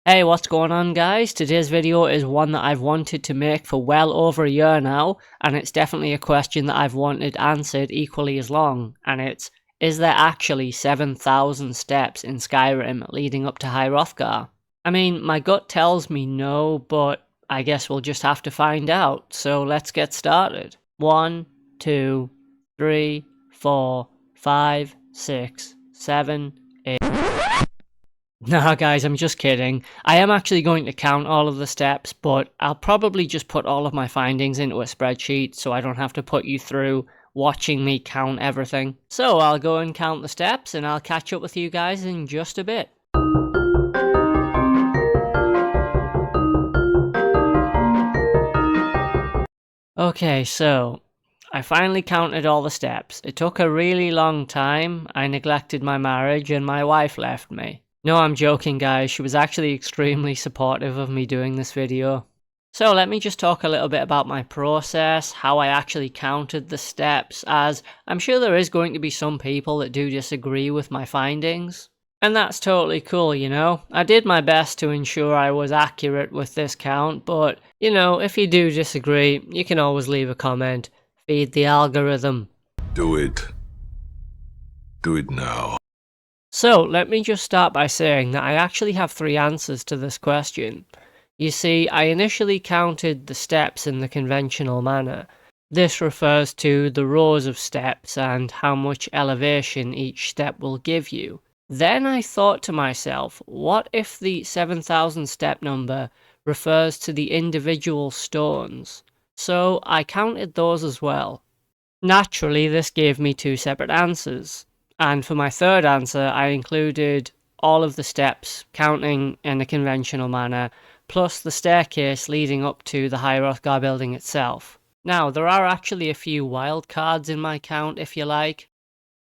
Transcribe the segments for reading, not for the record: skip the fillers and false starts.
Hey, what's going on guys? Today's video is one that I've wanted to make for well over a year now, and it's definitely a question that I've wanted answered equally as long, and it's, is there actually 7,000 steps in Skyrim leading up to High Hrothgar? I mean, my gut tells me no, but I guess we'll just have to find out, so let's get started. 1, 2, 3, 4, 5, 6, 7, 8... Nah guys, I'm just kidding. I am actually going to count all of the steps, but I'll probably just put all of my findings into a spreadsheet so I don't have to put you through watching me count everything. So I'll go and count the steps and I'll catch up with you guys in just a bit. Okay, so I finally counted all the steps. It took a really long time. I neglected my marriage and my wife left me. No, I'm joking guys, she was actually extremely supportive of me doing this video. So let me just talk a little bit about my process, how I actually counted the steps, as I'm sure there is going to be some people that do disagree with my findings. And that's totally cool, you know. I did my best to ensure I was accurate with this count, but, you know, if you do disagree, you can always leave a comment. Feed the algorithm. Do it. Do it now. So, let me just start by saying that I actually have 3 answers to this question. You see, I initially counted the steps in the conventional manner. This refers to the rows of steps and how much elevation each step will give you. Then I thought to myself, what if the 7,000 step number refers to the individual stones? So I counted those as well. Naturally, this gave me 2 separate answers. And for my third answer, I included all of the steps, counting in a conventional manner, plus the staircase leading up to the High Hrothgar building itself. Now, there are actually a few wildcards in my count, if you like.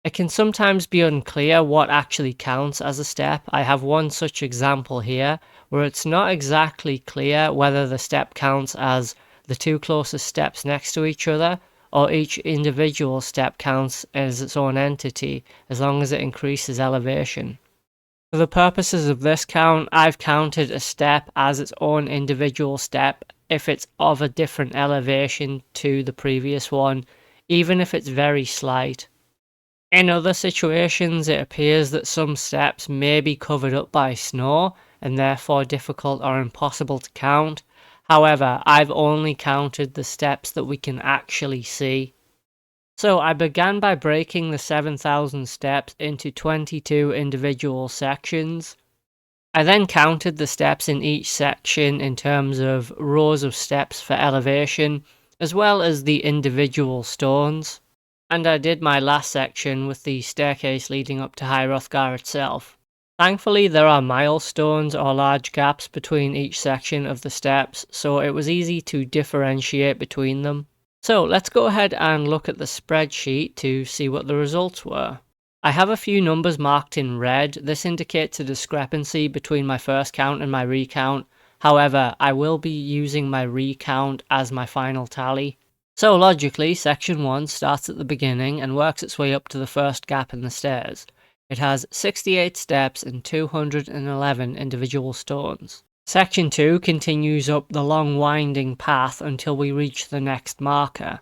It can sometimes be unclear what actually counts as a step. I have one such example here, where it's not exactly clear whether the step counts as the 2 closest steps next to each other, or each individual step counts as its own entity, as long as it increases elevation. For the purposes of this count, I've counted a step as its own individual step if it's of a different elevation to the previous one, even if it's very slight. In other situations, it appears that some steps may be covered up by snow, and therefore difficult or impossible to count. However, I've only counted the steps that we can actually see. So I began by breaking the 7,000 steps into 22 individual sections. I then counted the steps in each section in terms of rows of steps for elevation, as well as the individual stones. And I did my last section with the staircase leading up to High Hrothgar itself. Thankfully, there are milestones or large gaps between each section of the steps, so it was easy to differentiate between them. So let's go ahead and look at the spreadsheet to see what the results were. I have a few numbers marked in red. This indicates a discrepancy between my first count and my recount. However, I will be using my recount as my final tally. So logically, section 1 starts at the beginning and works its way up to the first gap in the stairs. It has 68 steps and 211 individual stones. Section 2 continues up the long winding path until we reach the next marker.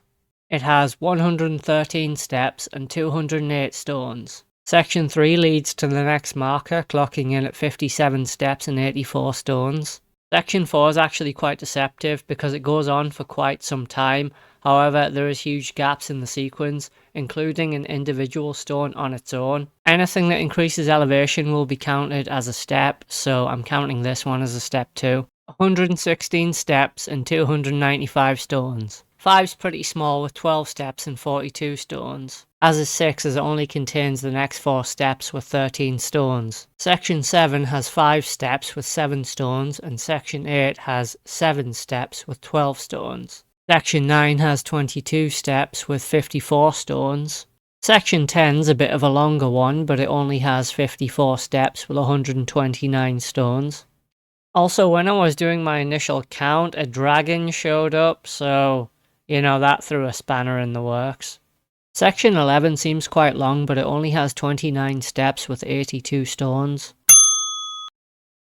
It has 113 steps and 208 stones. Section 3 leads to the next marker, clocking in at 57 steps and 84 stones. Section 4 is actually quite deceptive because it goes on for quite some time. However, there is huge gaps in the sequence, including an individual stone on its own. Anything that increases elevation will be counted as a step, so I'm counting this one as a step too. 116 steps and 295 stones. 5's pretty small with 12 steps and 42 stones. As is 6 as it only contains the next 4 steps with 13 stones. Section 7 has 5 steps with 7 stones, and Section 8 has 7 steps with 12 stones. Section 9 has 22 steps with 54 stones. Section 10's a bit of a longer one, but it only has 54 steps with 129 stones. Also, when I was doing my initial count, a dragon showed up, so, you know, that threw a spanner in the works. Section 11 seems quite long, but it only has 29 steps with 82 stones.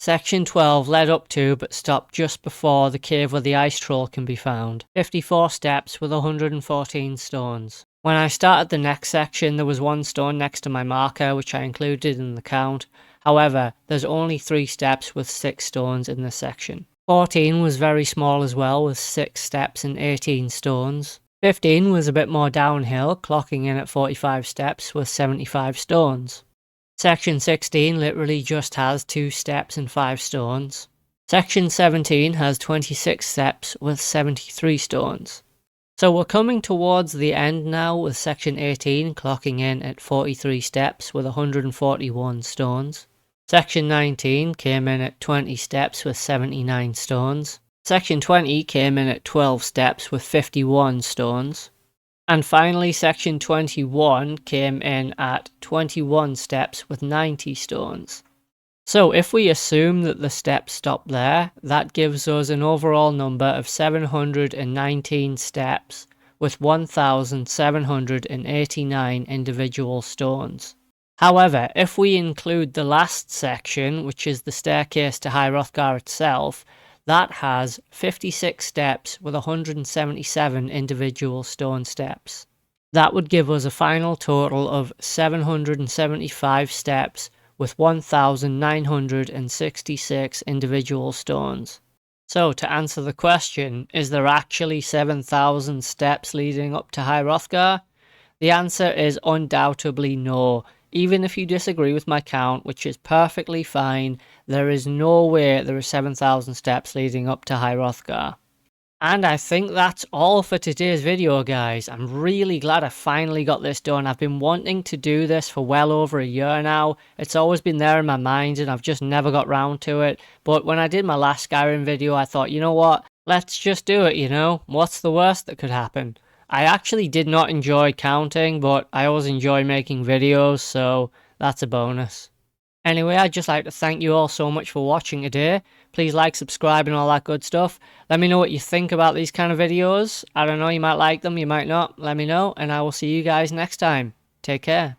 Section 12 led up to but stopped just before the cave where the ice troll can be found. 54 steps with 114 stones. When I started the next section, there was 1 stone next to my marker, which I included in the count. However, there's only 3 steps with 6 stones in this section. 14 was very small as well, with 6 steps and 18 stones. 15 was a bit more downhill, clocking in at 45 steps with 75 stones. Section 16 literally just has 2 steps and 5 stones. Section 17 has 26 steps with 73 stones. So we're coming towards the end now, with section 18 clocking in at 43 steps with 141 stones. Section 19 came in at 20 steps with 79 stones. Section 20 came in at 12 steps with 51 stones. And finally, section 21 came in at 21 steps with 90 stones. So if we assume that the steps stop there, that gives us an overall number of 719 steps with 1,789 individual stones. However, if we include the last section, which is the staircase to High Hrothgar itself, that has 56 steps with 177 individual stone steps. That would give us a final total of 775 steps with 1,966 individual stones. So to answer the question, is there actually 7,000 steps leading up to High Hrothgar? The answer is undoubtedly no. Even if you disagree with my count, which is perfectly fine, there is no way there are 7,000 steps leading up to High Hrothgar. And I think that's all for today's video, guys. I'm really glad I finally got this done. I've been wanting to do this for well over a year now. It's always been there in my mind and I've just never got round to it. But when I did my last Skyrim video, I thought, you know what? Let's just do it, you know? What's the worst that could happen? I actually did not enjoy counting, but I always enjoy making videos, so that's a bonus. Anyway, I'd just like to thank you all so much for watching today. Please like, subscribe and all that good stuff. Let me know what you think about these kind of videos. I don't know, you might like them, you might not. Let me know, and I will see you guys next time. Take care.